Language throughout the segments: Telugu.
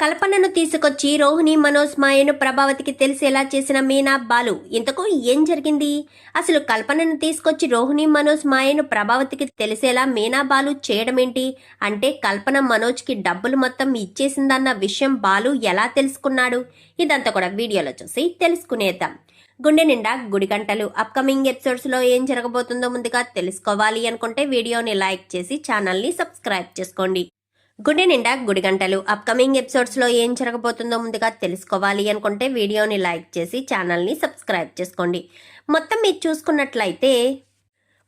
కల్పనను తీసుకొచ్చి రోహిణి, మనోజ్, మాయను ప్రభావతికి తెలిసేలా చేసిన మీనా, బాలు. ఇంతకు ఏం జరిగింది? అసలు కల్పనను తీసుకొచ్చి రోహిణి, మనోజ్, మాయను ప్రభావతికి తెలిసేలా మీనా, బాలు చేయడమేంటి? అంటే కల్పన మనోజ్కి డబ్బులు మొత్తం ఇచ్చేసిందన్న విషయం బాలు ఎలా తెలుసుకున్నాడు? ఇదంతా కూడా వీడియోలో చూసి తెలుసుకునేద్దాం. గుండె నిండా గుడి గంటలు అప్కమింగ్ ఎపిసోడ్స్లో ఏం జరగబోతుందో ముందుగా తెలుసుకోవాలి అనుకుంటే వీడియోని లైక్ చేసి ఛానల్ని సబ్స్క్రైబ్ చేసుకోండి. గుండె నిండా గుడి గంటలు అప్కమింగ్ ఎపిసోడ్స్లో ఏం జరగబోతుందో ముందుగా తెలుసుకోవాలి అనుకుంటే వీడియోని లైక్ చేసి ఛానల్ని సబ్స్క్రైబ్ చేసుకోండి. మొత్తం మీరు చూసుకున్నట్లయితే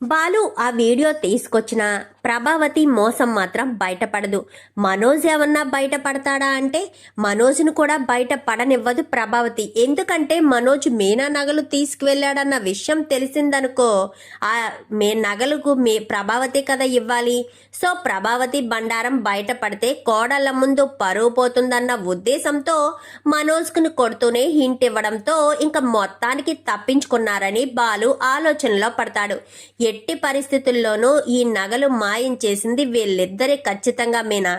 బాలు ఆ వీడియో తీసుకొచ్చిన ప్రభావతి మోసం మాత్రం బయటపడదు. మనోజ్ ఏమన్నా బయటపడతాడా అంటే మనోజ్ను కూడా బయట పడనివ్వదు ప్రభావతి. ఎందుకంటే మనోజ్ మీనా నగలు తీసుకువెళ్ళాడన్న విషయం తెలిసిందనుకో, ఆ నగలకు ప్రభావతి కదా ఇవ్వాలి. సో ప్రభావతి బండారం బయటపడితే కోడళ్ల ముందు పరువు పోతుందన్న ఉద్దేశంతో మనోజ్కును కొడుతూనే హింట్ ఇవ్వడంతో ఇంకా మొత్తానికి తప్పించుకున్నారని బాలు ఆలోచనలో పడతాడు. ఎట్టి పరిస్థితుల్లోనూ ఈ నగలు మాయం చేసింది వీళ్ళిద్దరే ఖచ్చితంగా. మీనా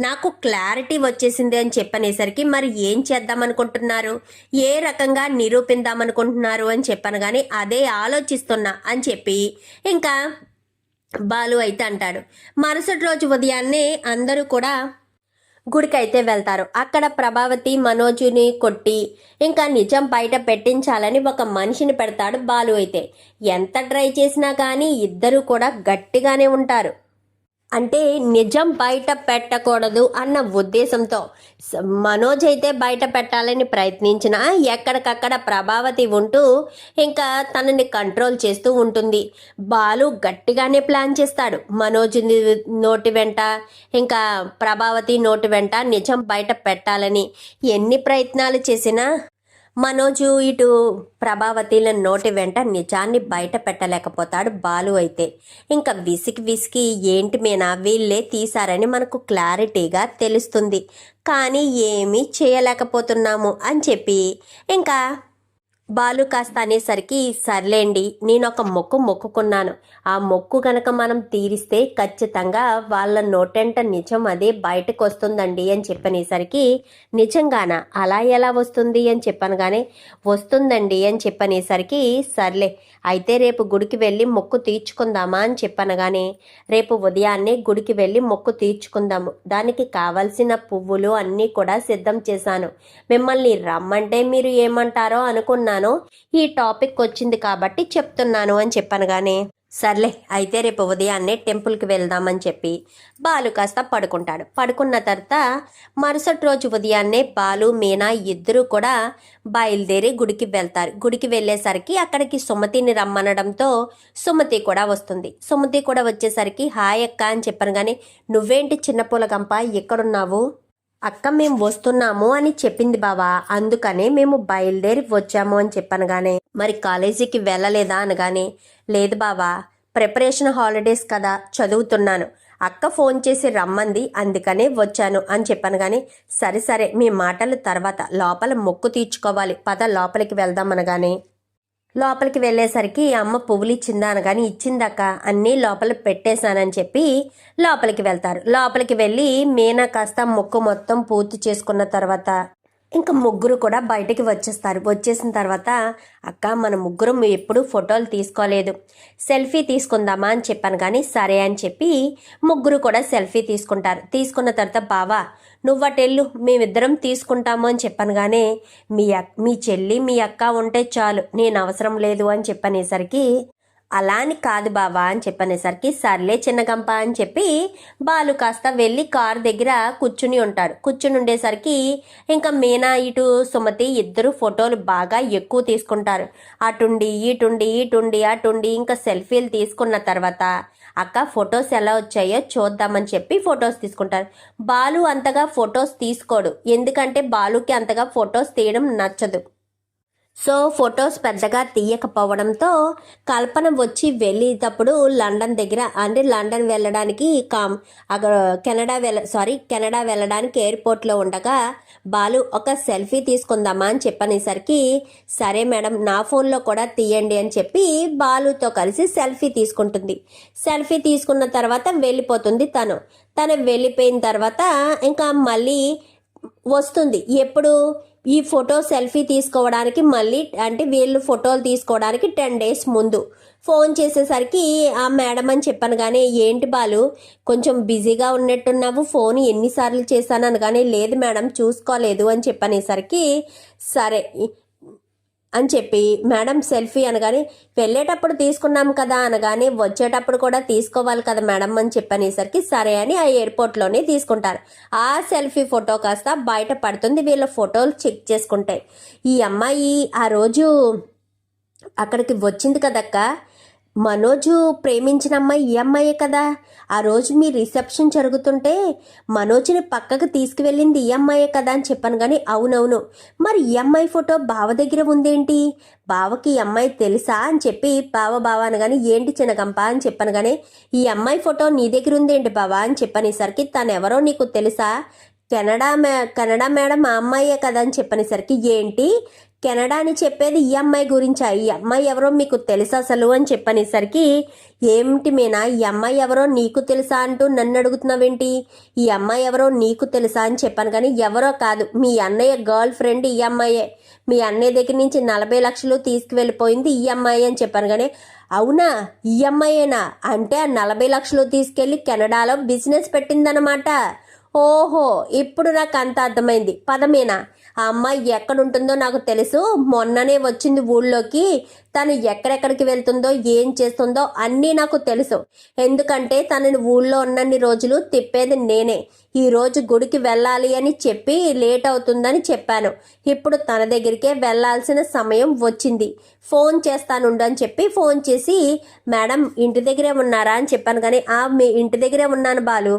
నాకు క్లారిటీ వచ్చేసింది అని చెప్పనేసరికి మరి ఏం చేద్దామనుకుంటున్నారు, ఏ రకంగా నిరూపిద్దామనుకుంటున్నారు అని చెప్పను కానీ అదే ఆలోచిస్తున్నా అని చెప్పి ఇంకా బాలు అయితే అంటాడు. మరుసటి రోజు ఉదయాన్నే అందరూ కూడా గుడికైతే వెళ్తారు. అక్కడ ప్రభావతి మనోజుని కొట్టి ఇంకా నిజం బయట పెట్టించాలని ఒక మనిషిని పెడతాడు బాలు. అయితే ఎంత ట్రై చేసినా కానీ ఇద్దరు కూడా గట్టిగానే ఉంటారు. అంటే నిజం బయట పెట్టకూడదు అన్న ఉద్దేశంతో మనోజ్ అయితే బయట పెట్టాలని ప్రయత్నించిన ఎక్కడికక్కడ ప్రభావతి ఉంటూ ఇంకా తనని కంట్రోల్ చేస్తూ ఉంటుంది. బాలు గట్టిగానే ప్లాన్ చేస్తాడు. మనోజ్ నోటి వెంట ఇంకా ప్రభావతి నోటి వెంట నిజం బయట పెట్టాలని. ఎన్ని ప్రయత్నాలు చేసినా మనోజు ఇటు ప్రభావతిల నోటి వెంట నిజాన్ని బయట పెట్టలేకపోతాడు బాలు. అయితే ఇంకా విసికి ఏంటి మీనా వీళ్ళే తీశారని మనకు క్లారిటీగా తెలుస్తుంది, కానీ ఏమీ చేయలేకపోతున్నాము అని చెప్పి ఇంకా బాలు కాస్త అనేసరికి సర్లేండి, నేను ఒక మొక్కుకున్నాను, ఆ మొక్కు గనక మనం తీరిస్తే ఖచ్చితంగా వాళ్ళ నోటెంట నిజం అదే బయటకు వస్తుందండి అని చెప్పనేసరికి నిజంగానా, అలా ఎలా వస్తుంది అని చెప్పనగానే వస్తుందండి అని చెప్పనేసరికి సర్లే అయితే రేపు గుడికి వెళ్ళి మొక్కు తీర్చుకుందామా అని చెప్పనగానే రేపు ఉదయాన్నే గుడికి వెళ్ళి మొక్కు తీర్చుకుందాము, దానికి కావలసిన పువ్వులు అన్నీ కూడా సిద్ధం చేశాను, మిమ్మల్ని రమ్మంటే మీరు ఏమంటారో అనుకున్నాను, ఈ టాపిక్ వచ్చింది కాబట్టి చెప్తున్నాను అని చెప్పనగానే సర్లే అయితే రేపు ఉదయాన్నే టెంపుల్కి వెళ్దామని చెప్పి బాలు కాస్త పడుకుంటాడు. పడుకున్న తర్వాత మరుసటి రోజు ఉదయాన్నే బాలు మీనా ఇద్దరూ కూడా బయలుదేరి గుడికి వెళ్తారు. గుడికి వెళ్ళేసరికి అక్కడికి సుమతిని రమ్మనడంతో సుమతి కూడా వస్తుంది. సుమతి కూడా వచ్చేసరికి హాయ్ అక్క అని చెప్పను కానీ నువ్వేంటి చిన్న పూలగంప ఎక్కడున్నావు? అక్క మేము వస్తున్నాము అని చెప్పింది బావా, అందుకనే మేము బయలుదేరి వచ్చాము అని చెప్పనగానే మరి కాలేజీకి వెళ్ళలేదా అనగానే లేదు బావా, ప్రిపరేషన్ హాలిడేస్ కదా చదువుతున్నాను, అక్క ఫోన్ చేసి రమ్మంది అందుకనే వచ్చాను అని చెప్పాను. కానీ సరే మీ మాటలు తర్వాత, లోపల మొక్కు తీర్చుకోవాలి, పద లోపలికి వెళ్దాం అనగానే లోపలికి వెళ్ళేసరికి అమ్మ పువ్వులు ఇచ్చిందా అనగాని ఇచ్చిందక్క, అన్నీ లోపల పెట్టేశానని చెప్పి లోపలికి వెళ్తారు. లోపలికి వెళ్ళి మీనా కాస్త మొక్కు మొత్తం పూర్తి చేసుకున్న తర్వాత ఇంకా ముగ్గురు కూడా బయటికి వచ్చేస్తారు. వచ్చేసిన తర్వాత అక్క మన ముగ్గురం ఎప్పుడు ఫోటోలు తీసుకోలేదు, సెల్ఫీ తీసుకుందామా అని చెప్పాను. కానీ సరే అని చెప్పి ముగ్గురు కూడా సెల్ఫీ తీసుకుంటారు. తీసుకున్న తర్వాత బావా నువ్వటెళ్ళు మేమిద్దరం తీసుకుంటాము అని చెప్పాను. కానీ మీ చెల్లి మీ అక్క ఉంటే చాలు, నేను అవసరం లేదు అని చెప్పనేసరికి అలా అని కాదు బావా అని చెప్పనేసరికి సర్లే చిన్నగంప అని చెప్పి బాలు కాస్త వెళ్ళి కారు దగ్గర కూర్చుని ఉంటాడు. కూర్చుని ఉండేసరికి ఇంకా మీనా ఇటు సుమతి ఇద్దరు ఫోటోలు బాగా ఎక్కువ తీసుకుంటారు. అటుండి అటుండి ఇంకా సెల్ఫీలు తీసుకున్న తర్వాత అక్క ఫొటోస్ ఎలా వచ్చాయో చూద్దామని చెప్పి ఫొటోస్ తీసుకుంటారు. బాలు అంతగా ఫొటోస్ తీసుకోడు, ఎందుకంటే బాలుకి అంతగా ఫొటోస్ తీయడం నచ్చదు. సో ఫొటోస్ పెద్దగా తీయకపోవడంతో కల్పన వచ్చి వెళ్ళేటప్పుడు లండన్ దగ్గర అంటే లండన్ వెళ్ళడానికి అక్కడ కెనడా వెళ్ళడానికి ఎయిర్పోర్ట్లో ఉండగా బాలు ఒక సెల్ఫీ తీసుకుందామా అని చెప్పనేసరికి సరే మేడం నా ఫోన్లో కూడా తీయండి అని చెప్పి బాలుతో కలిసి సెల్ఫీ తీసుకుంటుంది. సెల్ఫీ తీసుకున్న తర్వాత వెళ్ళిపోతుంది. తను వెళ్ళిపోయిన తర్వాత ఇంకా మళ్ళీ వస్తుంది. ఎప్పుడు? ఈ ఫోటో సెల్ఫీ తీసుకోవడానికి మళ్ళీ అంటే వీళ్ళు ఫోటోలు తీసుకోవడానికి 10 డేస్ ముందు ఫోన్ చేసేసరికి ఆ మేడం అని చెప్పాను. కానీ ఏంటి బాలు కొంచెం బిజీగా ఉన్నట్టున్నావు, ఫోన్ ఎన్నిసార్లు చేశాను అనగానే లేదు మేడం చూసుకోలేదు అని చెప్పనేసరికి సరే అని చెప్పి మేడం సెల్ఫీ అనగానే వెళ్ళేటప్పుడు తీసుకున్నాం కదా అనగానే వచ్చేటప్పుడు కూడా తీసుకోవాలి కదా మేడం అని చెప్పనేసరికి సరే అని ఆ ఎయిర్పోర్ట్లోనే తీసుకుంటారు. ఆ సెల్ఫీ ఫోటో కాస్త బయట పడుతుంది. వీళ్ళ ఫోటోలు చెక్ చేసుకుంటే ఈ అమ్మాయి ఆ రోజు అక్కడికి వచ్చింది కదక్క, మనోజు ప్రేమించిన అమ్మాయి ఈ అమ్మాయే కదా. ఆ రోజు మీ రిసెప్షన్ జరుగుతుంటే మనోజ్ని పక్కకు తీసుకువెళ్ళింది ఈ అమ్మాయే కదా అని చెప్పాను. కానీ అవునవును, మరి ఈ అమ్మాయి ఫోటో బావ దగ్గర ఉందేంటి, బావకి ఈ అమ్మాయి తెలుసా అని చెప్పి బావ అనగానే ఏంటి చిన్నగంప అని చెప్పాను. కానీ ఈ అమ్మాయి ఫోటో నీ దగ్గర ఉందేంటి బావా అని చెప్పనేసరికి తను ఎవరో నీకు తెలుసా, కెనడా మేడం ఆ అమ్మాయే కదా అని చెప్పనేసరికి ఏంటి కెనడా అని చెప్పేది ఈ అమ్మాయి గురించా, ఈ అమ్మాయి ఎవరో మీకు తెలుసా అసలు అని చెప్పనేసరికి ఏమిటి మీనా ఈ అమ్మాయి ఎవరో నీకు తెలుసా అంటూ నన్ను అడుగుతున్నావేంటి, ఈ అమ్మాయి ఎవరో నీకు తెలుసా అని చెప్పాను. కానీ ఎవరో కాదు, మీ అన్నయ్య గర్ల్ ఫ్రెండ్ ఈ అమ్మాయే, మీ అన్నయ్య దగ్గర నుంచి 40 లక్షలు తీసుకువెళ్ళిపోయింది ఈ అమ్మాయి అని చెప్పాను. కానీ అవునా ఈ అమ్మాయేనా అంటే ఆ 40 లక్షలు తీసుకెళ్ళి కెనడాలో బిజినెస్ పెట్టిందనమాట. ఓహో ఇప్పుడు నాకు అంత అర్థమైంది. పదమేనా ఆ అమ్మాయి ఎక్కడుంటుందో నాకు తెలుసు, మొన్ననే వచ్చింది ఊళ్ళోకి, తను ఎక్కడెక్కడికి వెళ్తుందో ఏం చేస్తుందో అన్నీ నాకు తెలుసు. ఎందుకంటే తనని ఊళ్ళో ఉన్నన్ని రోజులు తిప్పేది నేనే. ఈ రోజు గుడికి వెళ్ళాలి అని చెప్పి లేట్ అవుతుందని చెప్పాను. ఇప్పుడు తన దగ్గరికే వెళ్ళాల్సిన సమయం వచ్చింది, ఫోన్ చేస్తానుండు అని చెప్పి ఫోన్ చేసి మేడం ఇంటి దగ్గరే ఉన్నారా అని చెప్పాను. కానీ మీ ఇంటి దగ్గరే ఉన్నాను బాలు,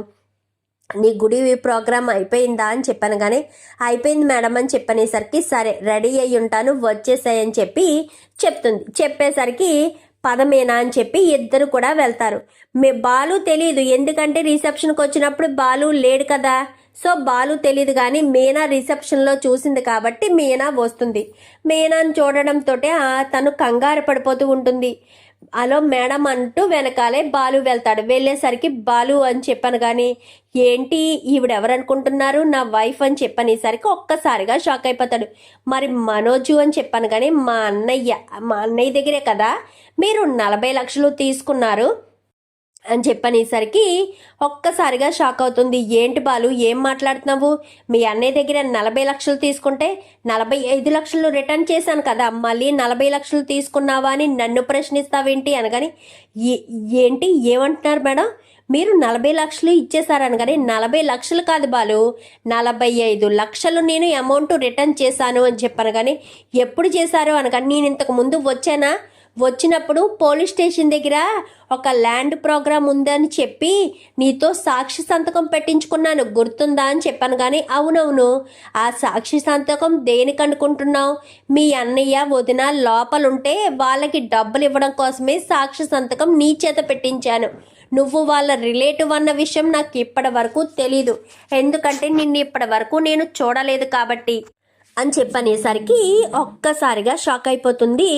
నీ గుడి ప్రోగ్రామ్ అయిపోయిందా అని చెప్పాను. కానీ అయిపోయింది మేడం అని చెప్పనేసరికి సరే రెడీ అయ్యి ఉంటాను వచ్చేసాయని చెప్పి చెప్తుంది. చెప్పేసరికి పదమేనా అని చెప్పి ఇద్దరు కూడా వెళ్తారు. బాలు తెలియదు, ఎందుకంటే రిసెప్షన్కి వచ్చినప్పుడు బాలు లేడు కదా, సో బాలు తెలియదు. కానీ మీనా రిసెప్షన్లో చూసింది కాబట్టి మీనా వస్తుంది. మీనాను చూడడంతో తను కంగారు పడిపోతూ ఉంటుంది. అలో మేడం అంటూ వెనకాలే బాలు వెళ్తాడు. వెళ్ళేసరికి బాలు అని చెప్పాను. కానీ ఏంటి ఈవిడెవరనుకుంటున్నారు, నా వైఫ్ అని చెప్పనేసరికి ఒక్కసారిగా షాక్ అయిపోతాడు. మరి మనోజు అని చెప్పాను. కానీ మా అన్నయ్య దగ్గరే కదా మీరు 40 లక్షలు తీసుకున్నారు అని చెప్పనేసరికి ఒక్కసారిగా షాక్ అవుతుంది. ఏంటి బాలు ఏం మాట్లాడుతున్నావు, మీ అన్నయ్య దగ్గర 40 లక్షలు తీసుకుంటే 45 లక్షలు రిటర్న్ చేశాను కదా, మళ్ళీ 40 లక్షలు తీసుకున్నావా అని నన్ను ప్రశ్నిస్తావేంటి అనగాని ఏంటి ఏమంటున్నారు మేడం, మీరు 40 లక్షలు ఇచ్చేసారనగానే 40 లక్షలు కాదు బాలు 45 లక్షలు నేను అమౌంట్ రిటర్న్ చేశాను అని చెప్పాను. కానీ ఎప్పుడు చేశారు అనగాని నేను ఇంతకు ముందు వచ్చానా, వచ్చినప్పుడు పోలీస్ స్టేషన్ దగ్గర ఒక ల్యాండ్ ప్రోగ్రామ్ ఉందని చెప్పి నీతో సాక్షి సంతకం పెట్టించుకున్నాను గుర్తుందా అని చెప్పాను. కానీ అవునవును, ఆ సాక్షి సంతకం దేనికి అనుకుంటున్నావు, మీ అన్నయ్య వదిన లోపలుంటే వాళ్ళకి డబ్బులు ఇవ్వడం కోసమే సాక్షి సంతకం నీ చేత పెట్టించాను. నువ్వు వాళ్ళ రిలేటివ్ అన్న విషయం నాకు ఇప్పటి వరకు తెలీదు, ఎందుకంటే నిన్ను ఇప్పటి వరకు నేను చూడలేదు కాబట్టి అని చెప్పనేసరికి ఒక్కసారిగా షాక్ అయిపోతుంది.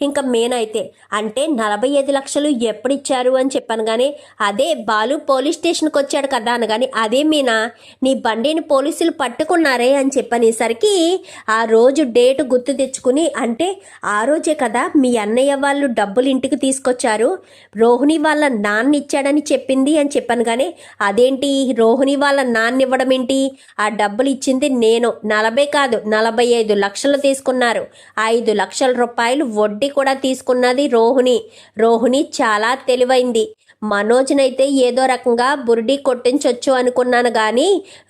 ఇంకా మేనైతే అంటే 45 లక్షలు ఎప్పుడు ఇచ్చారు అని చెప్పాను. కానీ అదే బాలు పోలీస్ స్టేషన్కి వచ్చాడు కదా అనగాని అదే మీనా నీ బండిని పోలీసులు పట్టుకున్నారే అని చెప్పనేసరికి ఆ రోజు డేటు గుర్తు తెచ్చుకుని అంటే ఆ రోజే కదా మీ అన్నయ్య వాళ్ళు డబ్బులు ఇంటికి తీసుకొచ్చారు, రోహిణి వాళ్ళ నాన్న ఇచ్చాడని చెప్పింది అని చెప్పాను. కానీ అదేంటి రోహిణి వాళ్ళ నాన్న ఇవ్వడం ఏంటి, ఆ డబ్బులు ఇచ్చింది నేను, 40 కాదు 45 లక్షలు తీసుకున్నారు. 5 లక్షల రూపాయలు వడ్డీ కూడా తీసుకున్నది రోహిణి చాలా తెలివైంది. మనోజ్నైతే ఏదో రకంగా బురిడి కొట్టించవచ్చు అనుకున్నాను. కానీ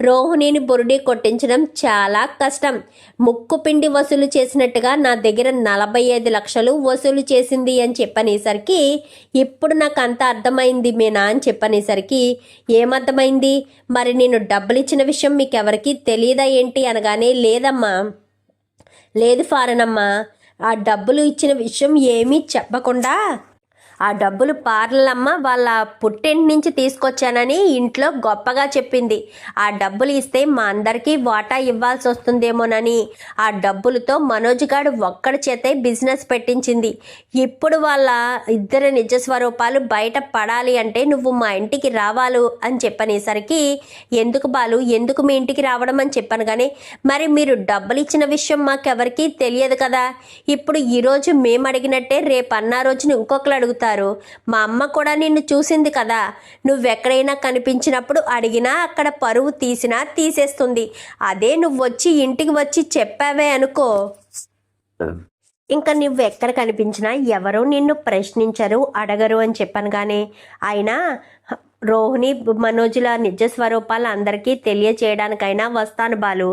రోహిణిని బురిడి కొట్టించడం చాలా కష్టం. ముక్కు పిండి వసూలు చేసినట్టుగా నా దగ్గర 45 లక్షలు వసూలు చేసింది అని చెప్పనేసరికి ఇప్పుడు నాకు అంత అర్థమైంది మీనా అని చెప్పనేసరికి ఏమర్థమైంది, మరి నేను డబ్బులు ఇచ్చిన విషయం మీకు ఎవరికి తెలియదా ఏంటి అనగానే లేదమ్మా, లేదు ఫారనమ్మా, ఆ డబ్బులు ఇచ్చిన విషయం ఏమీ చెప్పకుండా ఆ డబ్బులు పార్లమ్మ వాళ్ళ పుట్టింటి నుంచి తీసుకొచ్చానని ఇంట్లో గొప్పగా చెప్పింది. ఆ డబ్బులు ఇస్తే మా అందరికీ వాటా ఇవ్వాల్సి వస్తుందేమోనని ఆ డబ్బులతో మనోజ్ గారు ఒక్కడి చేతే బిజినెస్ పెట్టించింది. ఇప్పుడు వాళ్ళ ఇద్దరు నిజ స్వరూపాలు బయట పడాలి అంటే నువ్వు మా ఇంటికి రావాలు అని చెప్పనేసరికి, ఎందుకు బాలు, ఎందుకు మీ ఇంటికి రావడం అని చెప్పాను. కానీ మరి మీరు డబ్బులు ఇచ్చిన విషయం మాకెవరికీ తెలియదు కదా, ఇప్పుడు ఈరోజు మేము అడిగినట్టే రేపు అన్న రోజున ఇంకొకరు అడుగుతారు. మా అమ్మ కూడా నిన్ను చూసింది కదా, నువ్వెక్కడైనా కనిపించినప్పుడు అడిగినా అక్కడ పరువు తీసినా తీసేస్తుంది. అదే నువ్వు వచ్చి ఇంటికి వచ్చి చెప్పావే అనుకో, ఇంకా నువ్వు ఎక్కడ కనిపించినా ఎవరూ నిన్ను ప్రశ్నించరు, అడగరు అని చెప్పాను. కానీ అయినా రోహిణి మనోజుల నిజ స్వరూపాలు అందరికీ తెలియచేయడానికైనా వస్తాను బాలు,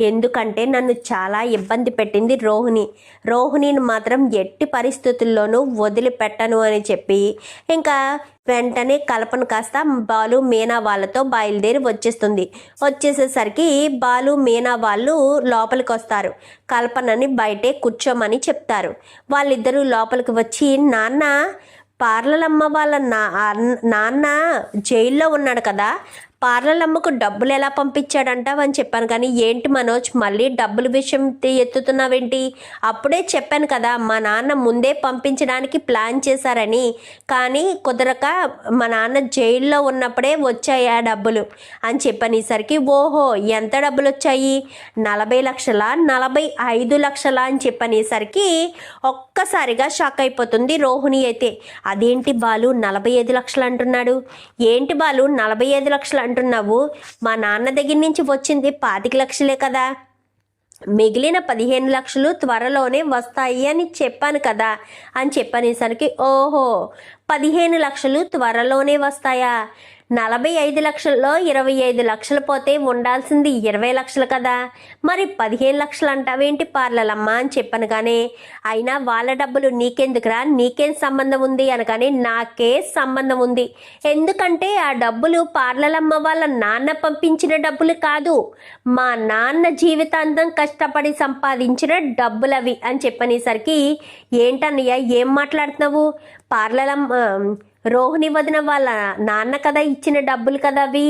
ఎందుకంటే నన్ను చాలా ఇబ్బంది పెట్టింది రోహిణిని మాత్రం ఎట్టి పరిస్థితుల్లోనూ వదిలిపెట్టను అని చెప్పి ఇంకా వెంటనే కల్పన కాస్త బాలు మీనా వాళ్ళతో బయలుదేరి వచ్చేసేసరికి బాలు మీనా వాళ్ళు లోపలికి వస్తారు. కల్పనని బయటే కూర్చోమని చెప్తారు. వాళ్ళిద్దరూ లోపలికి వచ్చి, నాన్న, పార్లలమ్మ వాళ్ళ నాన్న జైల్లో ఉన్నాడు కదా, పార్లలమ్మకు డబ్బులు ఎలా పంపించాడంటావు అని చెప్పాను. కానీ ఏంటి మనోజ్, మళ్ళీ డబ్బుల విషయం ఎత్తుతున్నావేంటి? అప్పుడే చెప్పాను కదా మా నాన్న ముందే పంపించడానికి ప్లాన్ చేశారని, కానీ కుదరక మా నాన్న జైల్లో ఉన్నప్పుడే వచ్చాయి ఆ డబ్బులు అని చెప్పనేసరికి, ఓహో ఎంత డబ్బులు వచ్చాయి, 40 లక్షలా 45 లక్షలా అని చెప్పనేసరికి ఒక్కసారిగా షాక్ అయిపోతుంది రోహిణి అయితే. అదేంటి బాలు 45 లక్షలు అంటున్నాడు, ఏంటి బాలు 45 లక్షలు అంటున్నావు, మా నాన్న దగ్గర నుంచి వచ్చింది 25 లక్షలే కదా, మిగిలిన 15 లక్షలు త్వరలోనే వస్తాయి అని చెప్పాను కదా అని చెప్పనేసరికి, ఓహో 15 లక్షలు త్వరలోనే వస్తాయా, 45 లక్షల్లో 25 లక్షలు పోతే ఉండాల్సింది 20 లక్షలు కదా, మరి 15 లక్షలు అంటావేంటి పార్లలమ్మ అని చెప్పాను. కానీ అయినా వాళ్ళ డబ్బులు నీకెందుకురా, నీకేం సంబంధం ఉంది అనగానే, నాకే సంబంధం ఉంది, ఎందుకంటే ఆ డబ్బులు పార్లలమ్మ వాళ్ళ నాన్న పంపించిన డబ్బులు కాదు, మా నాన్న జీవితాంతం కష్టపడి సంపాదించిన డబ్బులవి అని చెప్పనేసరికి, ఏంటన్నయ్య ఏం మాట్లాడుతున్నావు, పార్లలమ్మ రోహిణి వదిన వాళ్ళ నాన్న కదా ఇచ్చిన డబ్బులు కదా అవి,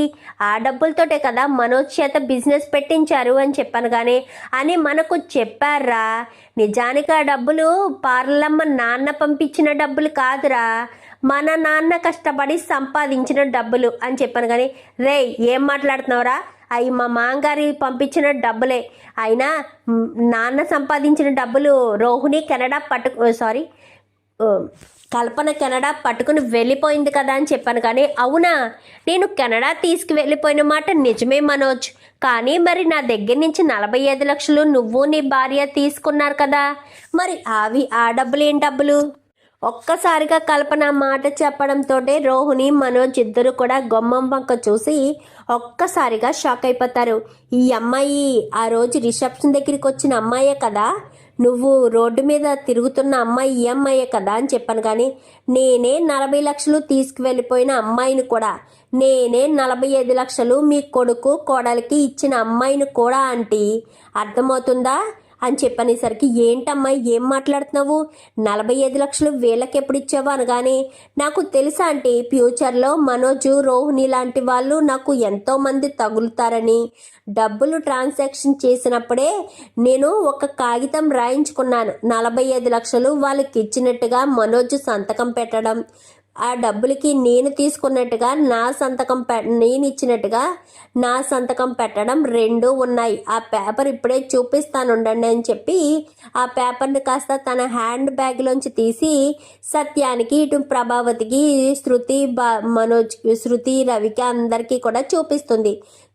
ఆ డబ్బులతోటే కదా మనోజ్ చేత బిజినెస్ పెట్టించారు అని చెప్పాను. కానీ అని మనకు చెప్పారా, నిజానికి ఆ డబ్బులు పార్లమ్మ నాన్న పంపించిన డబ్బులు కాదురా, మన నాన్న కష్టపడి సంపాదించిన డబ్బులు అని చెప్పాను. కానీ రే ఏం మాట్లాడుతున్నావురా, అవి మా మాంగారి పంపించిన డబ్బులే, అయినా నాన్న సంపాదించిన డబ్బులు రోహిణి కల్పన కెనడా పట్టుకుని వెళ్ళిపోయింది కదా అని చెప్పాను. కానీ అవునా, నేను కెనడా తీసుకువెళ్ళిపోయిన మాట నిజమే మనోజ్, కానీ మరి నా దగ్గర నుంచి 45 లక్షలు నువ్వు నీ భార్య తీసుకున్నారు కదా, మరి ఆ డబ్బులు ఏం డబ్బులు? ఒక్కసారిగా కల్పన మాట చెప్పడంతో రోహిణి మనోజ్ ఇద్దరు కూడా గుమ్మం వంక చూసి ఒక్కసారిగా షాక్ అయిపోతారు. ఈ అమ్మాయి ఆ రోజు రిసెప్షన్ దగ్గరికి వచ్చిన అమ్మాయే కదా, నువ్వు రోడ్డు మీద తిరుగుతున్న అమ్మాయి ఈ అమ్మాయే కదా అని చెప్పాను. కానీ నేనే 40 లక్షలు తీసుకువెళ్ళిపోయిన అమ్మాయిని కూడా, నేనే 45 లక్షలు మీ కొడుకు కోడలికి ఇచ్చిన అమ్మాయిని కూడా ఆంటీ, అర్థమవుతుందా అని చెప్పనేసరికి, ఏంటమ్మాయి ఏం మాట్లాడుతున్నావు, 45 లక్షలు వీళ్ళకి ఎప్పుడు ఇచ్చావు అనగానే, నాకు తెలుసా ఆంటీ, ఫ్యూచర్లో మనోజు రోహిణి లాంటి వాళ్ళు నాకు ఎంతోమంది తగులుతారని, డబ్బులు ట్రాన్సాక్షన్ చేసినప్పుడే నేను ఒక కాగితం రాయించుకున్నాను, 45 లక్షలు వాళ్ళకి ఇచ్చినట్టుగా మనోజు సంతకం పెట్టడం, ఆ డబ్బులకి నేను తీసుకున్నట్టుగా నేను ఇచ్చినట్టుగా నా సంతకం పెట్టడం 2 ఉన్నాయి. ఆ పేపర్ ఇప్పుడే చూపిస్తానుండండి అని చెప్పి ఆ పేపర్ని కాస్త తన హ్యాండ్ బ్యాగ్లోంచి తీసి సత్యానికి, ఇటు ప్రభావతికి, శృతి రవికి అందరికీ కూడా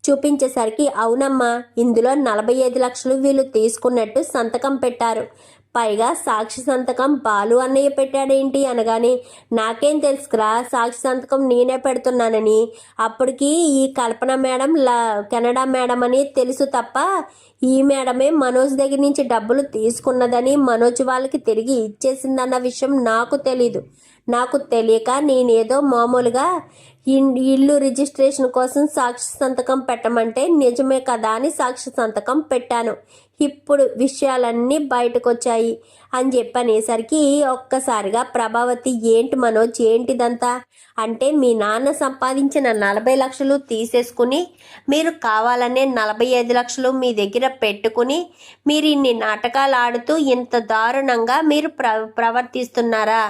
చూపించేసరికి, అవునమ్మా ఇందులో 45 లక్షలు వీళ్ళు తీసుకున్నట్టు సంతకం పెట్టారు, పైగా సాక్షి సంతకం బాలు అన్నయ్య పెట్టాడేంటి అనగానే, నాకేం తెలుసుకురా సాక్షి సంతకం నేనే పెడుతున్నానని, అప్పటికి ఈ కల్పన మేడం కెనడా మేడం అని తెలుసు తప్ప ఈ మేడమే మనోజ్ దగ్గర నుంచి డబ్బులు తీసుకున్నదని మనోజ్ వాళ్ళకి తిరిగి ఇచ్చేసిందన్న విషయం నాకు తెలీదు. నాకు తెలియక నేనేదో మామూలుగా ఇల్లు రిజిస్ట్రేషన్ కోసం సాక్షి సంతకం పెట్టమంటే నిజమే కదా అని సాక్షి సంతకం పెట్టాను. ఇప్పుడు విషయాలన్నీ బయటకు వచ్చాయి అని చెప్పనేసరికి ఒక్కసారిగా ప్రభావతి ఏంటి మనోజ్ ఏంటిదంతా అంటే మీ నాన్న సంపాదించిన 40 లక్షలు తీసేసుకుని మీరు కావాలనే 45 లక్షలు మీ దగ్గర పెట్టుకుని మీరు ఇన్ని నాటకాలు ఆడుతూ ఇంత దారుణంగా మీరు ప్రవర్తిస్తున్నారా?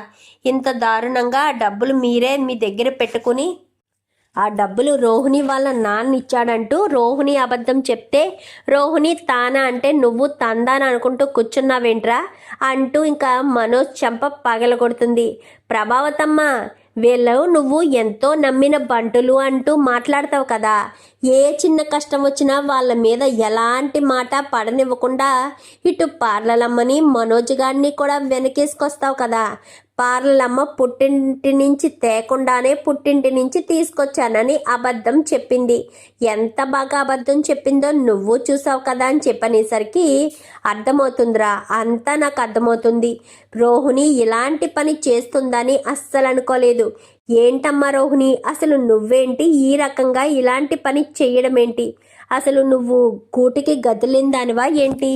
ఇంత దారుణంగా ఆ డబ్బులు మీరే మీ దగ్గర పెట్టుకుని ఆ డబ్బులు రోహిణి వాళ్ళ నాన్న ఇచ్చాడంటూ రోహిణి అబద్ధం చెప్తే రోహిణి తానా అంటే నువ్వు తందాన అనుకుంటూ కూర్చున్నావేంట్రా అంటూ ఇంకా మనోజ్ చెంప పగలగొడుతుంది. ప్రభావతమ్మ వీళ్ళు నువ్వు ఎంతో నమ్మిన బంటులు అంటూ మాట్లాడతావు కదా, ఏ చిన్న కష్టం వచ్చినా వాళ్ళ మీద ఎలాంటి మాట పడనివ్వకుండా ఇటు పార్లలమ్మని మనోజ్ గారిని కూడా వెనకేసుకొస్తావు కదా. పార్లలమ్మ పుట్టింటి నుంచి తేకుండానే పుట్టింటి నుంచి తీసుకొచ్చానని అబద్ధం చెప్పింది. ఎంత బాగా అబద్ధం చెప్పిందో నువ్వు చూసావు కదా అని చెప్పనేసరికి అర్థమవుతుందిరా, అంతా నాకు అర్థమవుతుంది. రోహిణి ఇలాంటి పని చేస్తుందని అస్సలు అనుకోలేదు. ఏంటమ్మా రోహిణి, అసలు నువ్వేంటి ఈ రకంగా ఇలాంటి పని చెయ్యడం ఏంటి? అసలు నువ్వు కూటికి గదిలిందానివా ఏంటి?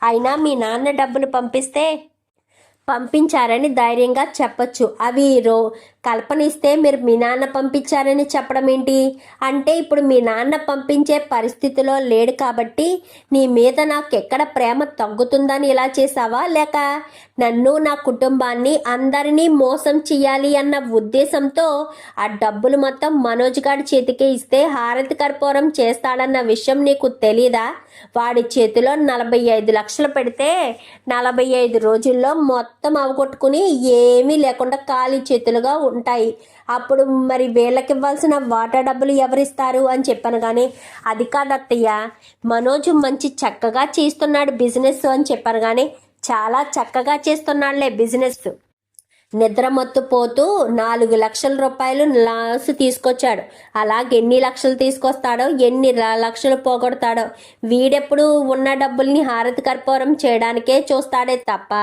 అయినా మీ నాన్న డబ్బులు పంపించారని ధైర్యంగా చెప్పొచ్చు. అవి కల్పన ఇస్తే మీరు మీ నాన్న పంపించారని చెప్పడం ఏంటి? అంటే ఇప్పుడు మీ నాన్న పంపించే పరిస్థితిలో లేడు కాబట్టి నీ మీద నాకెక్కడ ప్రేమ తగ్గుతుందని ఇలా చేసావా, లేక నన్ను నా కుటుంబాన్ని అందరినీ మోసం చెయ్యాలి అన్న ఉద్దేశంతో ఆ డబ్బులు మొత్తం మనోజ్ గారి చేతికి ఇస్తే హారతి కర్పూరం చేస్తాడన్న విషయం నీకు తెలీదా? వాడి చేతిలో 45 లక్షలు పెడితే 45 రోజుల్లో మొత్తం అవగొట్టుకుని ఏమీ లేకుండా ఖాళీ చేతులుగా ఉంటాయి. అప్పుడు మరి వీళ్ళకి ఇవ్వాల్సిన వాటా డబ్బులు ఎవరిస్తారు అని చెప్పాను. కానీ అది కాదు అత్తయ్య, మనోజ్ మంచి చక్కగా చేస్తున్నాడు బిజినెస్ అని చెప్పాను. కానీ చాలా చక్కగా చేస్తున్నాడులే బిజినెస్. నిద్రమత్తు పోతూ 4 లక్షల రూపాయలు లాస్ తీసుకొచ్చాడు. అలాగే ఎన్ని లక్షలు తీసుకొస్తాడో, ఎన్ని లక్షలు పోగొడతాడో, వీడెప్పుడు ఉన్న డబ్బుల్ని హారతి కర్పూరం చేయడానికే చూస్తాడే తప్ప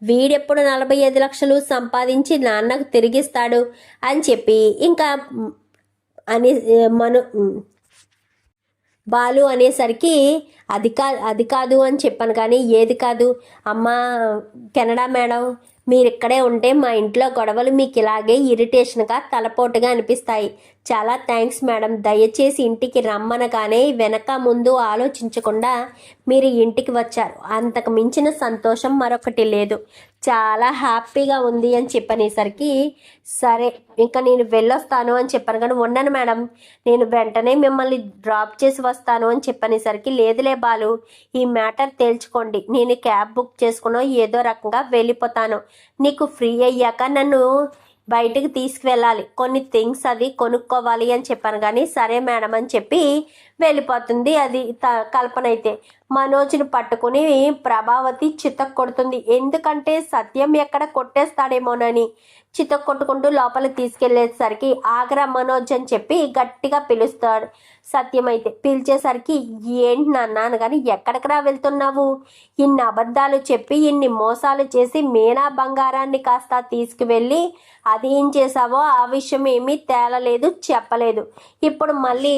వీడెప్పుడు 45 లక్షలు సంపాదించి నాన్నకు తిరిగిస్తాడు అని చెప్పి ఇంకా అని బాలు అనేసరికి అది కాదు అని చెప్పాను. కానీ ఏది కాదు అమ్మా కెనడా మేడం, మీరు ఇక్కడే ఉంటే మా ఇంట్లో గొడవలు మీకు ఇలాగే ఇరిటేషన్గా తలపోటుగా అనిపిస్తాయి. చాలా థ్యాంక్స్ మేడం, దయచేసి ఇంటికి రమ్మనగానే వెనక ముందు ఆలోచించకుండా మీరు ఇంటికి వచ్చారు. అంతకు మించిన సంతోషం మరొకటి లేదు. చాలా హ్యాపీగా ఉంది అని చెప్పనేసరికి సరే ఇంకా నేను వెళ్ళొస్తాను అని చెప్పాను. కానీ ఉండను మేడం, నేను వెంటనే మిమ్మల్ని డ్రాప్ చేసి వస్తాను అని చెప్పనేసరికి లేదులే బాలు, ఈ మ్యాటర్ తేల్చుకోండి, నేను క్యాబ్ బుక్ చేసుకున్నా ఏదో రకంగా వెళ్ళిపోతాను. నీకు ఫ్రీ అయ్యాక నన్ను బయటకు తీసుకువెళ్ళాలి, కొన్ని థింగ్స్ అది కొనుక్కోవాలి అని చెప్పాను. కానీ సరే మేడం అని చెప్పి వెళ్ళిపోతుంది. అది కల్పన అయితే మనోజ్ని పట్టుకుని ప్రభావతి చితక్ కొడుతుంది. ఎందుకంటే సత్యం ఎక్కడ కొట్టేస్తాడేమోనని చితక్ కొట్టుకుంటూ లోపలికి తీసుకెళ్లేసరికి ఆగ్రా మనోజ్ అని చెప్పి గట్టిగా పిలుస్తాడు. సత్యం అయితే పిలిచేసరికి ఏంటి నాన్న కానీ ఎక్కడికరా వెళ్తున్నావు? ఇన్ని అబద్ధాలు చెప్పి ఇన్ని మోసాలు చేసి మీనా బంగారాన్ని కాస్త తీసుకువెళ్ళి అదేం చేసావో ఆ విషయం ఏమీ తేలలేదు, చెప్పలేదు. ఇప్పుడు మళ్ళీ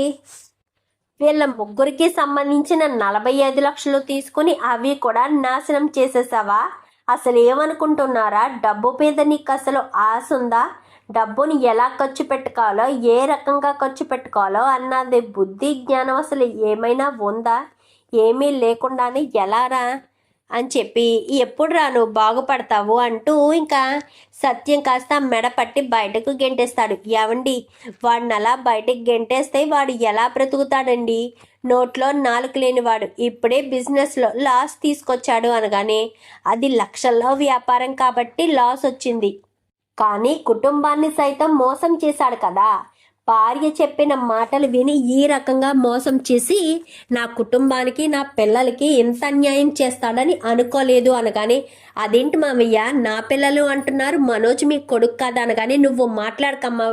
వీళ్ళ ముగ్గురికి సంబంధించిన 45 లక్షలు తీసుకుని అవి కూడా నాశనం చేసేసావా? అసలు ఏమనుకుంటున్నారా? డబ్బు మీద నీకు అసలు ఆశ ఉందా? డబ్బుని ఎలా ఖర్చు పెట్టుకోవాలో, ఏ రకంగా ఖర్చు పెట్టుకోవాలో అన్నది బుద్ధి జ్ఞానం అసలు ఏమైనా ఉందా? ఏమీ లేకుండానే ఎలారా అని చెప్పి ఎప్పుడు రాను బాగుపడతావు అంటూ ఇంకా సత్యం కాస్త మెడపట్టి బయటకు గెంటేస్తాడు. ఏవండి, వాడిని అలా బయటకు గెంటేస్తే వాడు ఎలా బ్రతుకుతాడండి? నోట్లో నాలుక లేనివాడు ఇప్పుడే బిజినెస్లో లాస్ తీసుకొచ్చాడు అనగానే అది లక్షల్లో వ్యాపారం కాబట్టి లాస్ వచ్చింది. కానీ కుటుంబాన్ని సైతం మోసం చేశాడు కదా. భార్య చెప్పిన మాటలు విని ఈ రకంగా మోసం చేసి నా కుటుంబానికి నా పిల్లలకి ఎంత అన్యాయం చేస్తాడని అనుకోలేదు అనగానే అదేంటి మామయ్య నా పిల్లలు అంటున్నారు, మనోజ్ మీ కొడుకు కాదా అనగానే నువ్వు మాట్లాడకమ్మా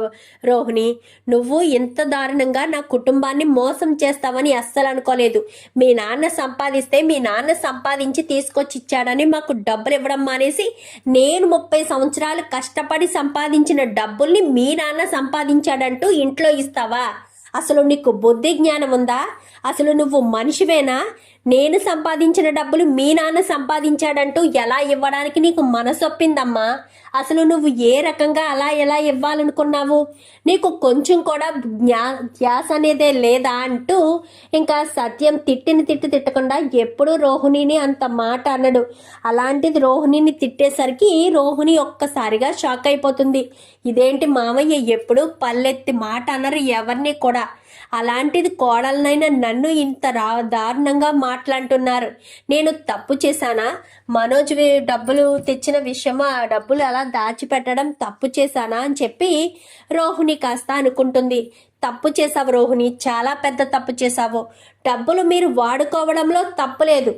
రోహిణి, నువ్వు ఇంత దారుణంగా నా కుటుంబాన్ని మోసం చేస్తావని అస్సలు అనుకోలేదు. మీ నాన్న సంపాదిస్తే మీ నాన్న సంపాదించి తీసుకొచ్చి ఇచ్చాడని మాకు డబ్బులు ఇవ్వడం మానేసి నేను 30 సంవత్సరాలు కష్టపడి సంపాదించిన డబ్బుల్ని మీ నాన్న సంపాదించాడంటూ ఇంట్లో ఇస్తావా? అసలు నీకు బుద్ధి జ్ఞానం ఉందా? అసలు నువ్వు మనిషివేనా? నేను సంపాదించిన డబ్బులు మీ నాన్న సంపాదించాడంటూ ఎలా ఇవ్వడానికి నీకు మనసొప్పిందమ్మా? అసలు నువ్వు ఏ రకంగా అలా ఎలా ఇవ్వాలనుకున్నావు? నీకు కొంచెం కూడా ధ్యాస అనేదే లేదా అంటూ ఇంకా సత్యం తిట్టకుండా ఎప్పుడూ రోహిణిని అంత మాట అనడు. అలాంటిది రోహిణిని తిట్టేసరికి రోహిణి ఒక్కసారిగా షాక్ అయిపోతుంది. ఇదేంటి మామయ్య ఎప్పుడు పల్లెత్తి మాట అనరు ఎవరిని కూడా, అలాంటిది కోడలనైనా నన్ను ఇంత దారుణంగా మాట్లాడుతున్నారు. నేను తప్పు చేశానా? మనోజ్ డబ్బులు తెచ్చిన విషయమా, ఆ డబ్బులు అలా దాచిపెట్టడం తప్పు చేశానా అని చెప్పి రోహిణి కాస్త అనుకుంటుంది. తప్పు చేసావు రోహిణి, చాలా పెద్ద తప్పు చేసావు. డబ్బులు మీరు వాడుకోవడంలో తప్పులేదు,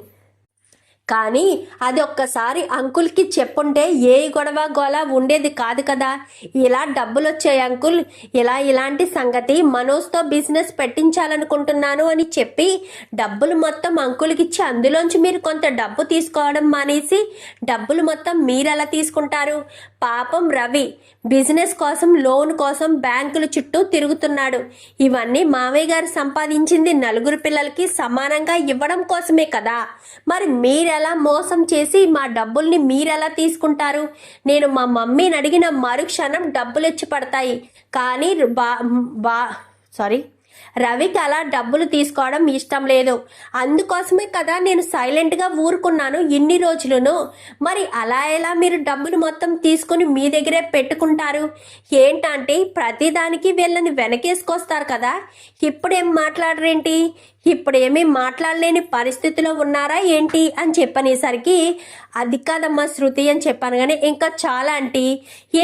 కానీ అది ఒక్కసారి అంకుల్కి చెప్పుంటే ఏ గొడవ గోల ఉండేది కాదు కదా. ఇలా డబ్బులు వచ్చాయి అంకుల్, ఇలాంటి సంగతి మనోజ్తో బిజినెస్ పెట్టించాలనుకుంటున్నాను అని చెప్పి డబ్బులు మొత్తం అంకుల్కి ఇచ్చి అందులోంచి మీరు కొంత డబ్బు తీసుకోవడం మానేసి డబ్బులు మొత్తం మీరెలా తీసుకుంటారు? పాపం రవి బిజినెస్ కోసం లోన్ కోసం బ్యాంకుల చుట్టూ తిరుగుతున్నాడు. ఇవన్నీ మావయ్య గారు సంపాదించింది నలుగురు పిల్లలకి సమానంగా ఇవ్వడం కోసమే కదా. మరి మీరెలా మోసం చేసి మా డబ్బుల్ని మీరెలా తీసుకుంటారు? నేను మా మమ్మీని అడిగిన మరుక్షణం డబ్బులు ఇచ్చి పడతాయి, కానీ రవికి అలా డబ్బులు తీసుకోవడం ఇష్టం లేదు. అందుకోసమే కదా నేను సైలెంట్గా ఊరుకున్నాను ఇన్ని రోజులను. మరి అలా ఎలా మీరు డబ్బులు మొత్తం తీసుకుని మీ దగ్గరే పెట్టుకుంటారు? ఏంటంటే ప్రతిదానికి వీళ్ళని వెనకేసుకొస్తారు కదా. ఇప్పుడేం మాట్లాడరేంటి? ఇప్పుడేమీ మాట్లాడలేని పరిస్థితిలో ఉన్నారా ఏంటి అని చెప్పనేసరికి అది కాదమ్మా శృతి అని చెప్పాను. కానీ ఇంకా చాలా అంటే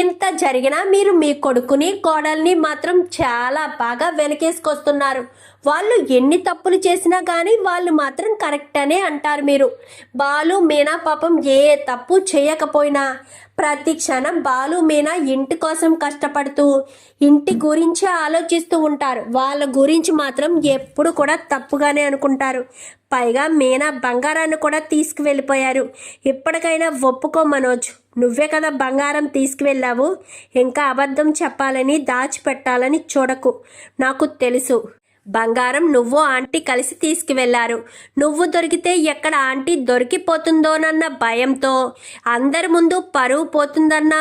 ఎంత జరిగినా మీరు మీ కొడుకుని కోడల్ని మాత్రం చాలా బాగా వెనకేసుకొస్తున్నారు. వాళ్ళు ఎన్ని తప్పులు చేసినా కానీ వాళ్ళు మాత్రం కరెక్ట్ అనే అంటారు మీరు. బాలు మీనా పాపం ఏ తప్పు చేయకపోయినా ప్రతి క్షణం బాలు మీనా ఇంటి కోసం కష్టపడుతూ ఇంటి గురించి ఆలోచిస్తూ ఉంటారు. వాళ్ళ గురించి మాత్రం ఎప్పుడు కూడా తప్పుగానే అనుకుంటారు. పైగా మీనా బంగారాన్ని కూడా తీసుకువెళ్ళిపోయారు. ఇప్పటికైనా ఒప్పుకో మనోజ్, నువ్వే కదా బంగారం తీసుకువెళ్ళావు. ఇంకా అబద్ధం చెప్పాలని దాచిపెట్టాలని చూడకు. నాకు తెలుసు బంగారం నువ్వు ఆంటీ కలిసి తీసుకువెళ్లారు. నువ్వు దొరికితే ఎక్కడ ఆంటీ దొరికిపోతుందోనన్న భయంతో, అందరి ముందు పరువు పోతుందన్న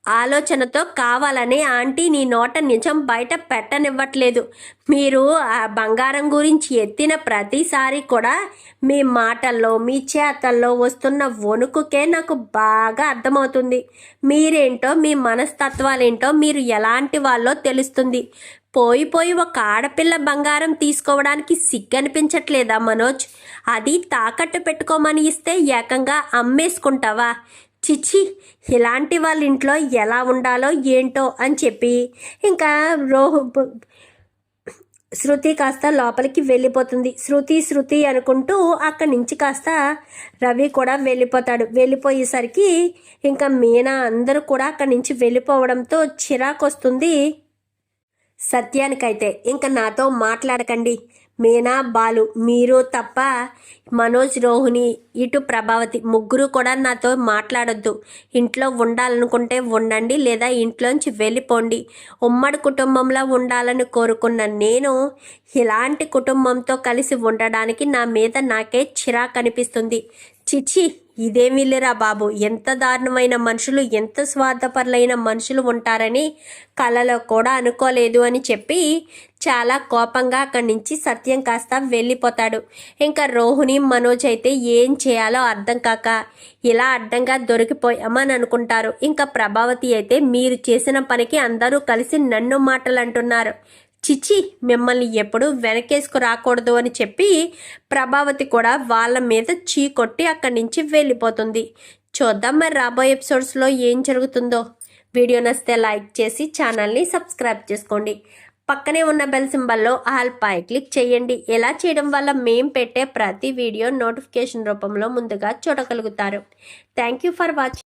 ఆలోచనతో కావాలని ఆంటీ నీ నోట నిజం బయట పెట్టనివ్వట్లేదు. మీరు ఆ బంగారం గురించి ఎత్తిన ప్రతిసారి కూడా మీ మాటల్లో మీ చేతల్లో వస్తున్న వణుకుకే నాకు బాగా అర్థమవుతుంది. మీరేంటో మీ మనస్తత్వాలేంటో మీరు ఎలాంటి వాళ్ళో తెలుస్తుంది. పోయి ఒక ఆడపిల్ల బంగారం తీసుకోవడానికి సిగ్గనిపించట్లేదా మనోజ్? అది తాకట్టు పెట్టుకోమని ఇస్తే ఏకంగా అమ్మేసుకుంటావా? చిచ్చి, ఇలాంటి వాళ్ళ ఇంట్లో ఎలా ఉండాలో ఏంటో అని చెప్పి ఇంకా శృతి కాస్త లోపలికి వెళ్ళిపోతుంది. శృతి అనుకుంటూ అక్కడి నుంచి కాస్త రవి కూడా వెళ్ళిపోతాడు. వెళ్ళిపోయేసరికి ఇంకా మీనా అందరూ కూడా అక్కడి నుంచి వెళ్ళిపోవడంతో చిరాకు వస్తుంది సత్యానికైతే. ఇంకా నాతో మాట్లాడకండి, మీనా బాలు మీరు తప్ప మనోజ్ రోహిణి ఇటు ప్రభావతి ముగ్గురు కూడా నాతో మాట్లాడొద్దు. ఇంట్లో ఉండాలనుకుంటే ఉండండి, లేదా ఇంట్లోంచి వెళ్ళిపోండి. ఉమ్మడి కుటుంబంలో ఉండాలని కోరుకున్న నేను ఇలాంటి కుటుంబంతో కలిసి ఉండడానికి నా మీద నాకే చిరాకు అనిపిస్తుంది. చిచి, ఇదేమిల్లురా బాబు, ఎంత దారుణమైన మనుషులు, ఎంత స్వార్థపరులైన మనుషులు ఉంటారని కలలో కూడా అనుకోలేదు అని చెప్పి చాలా కోపంగా అక్కడి నుంచి సత్యం కాస్త వెళ్ళిపోతాడు. ఇంకా రోహిణి మనోజ్ అయితే ఏం చేయాలో అర్థం కాక ఇలా అడ్డంగా దొరికిపోయామని అనుకుంటారు. ఇంకా ప్రభావతి అయితే మీరు చేసిన పనికి అందరూ కలిసి నన్ను మాటలు అంటున్నారు. చిచి, మిమ్మల్ని ఎప్పుడు వెనకేసుకు రాకూడదు అని చెప్పి ప్రభావతి కూడా వాళ్ళ మీద చీకొట్టి అక్కడి నుంచి వెళ్ళిపోతుంది. చూద్దాం మరి రాబోయే ఎపిసోడ్స్లో ఏం జరుగుతుందో. వీడియో నచ్చితే లైక్ చేసి ఛానల్ని సబ్స్క్రైబ్ చేసుకోండి. పక్కనే ఉన్న బెల్ సింబల్లో ఆల్ పై క్లిక్ చేయండి. ఎలా చేయడం వల్ల మేం పెట్టే ప్రతి వీడియో నోటిఫికేషన్ రూపంలో ముందుగా చూడగలుగుతారు. Thank you for watching.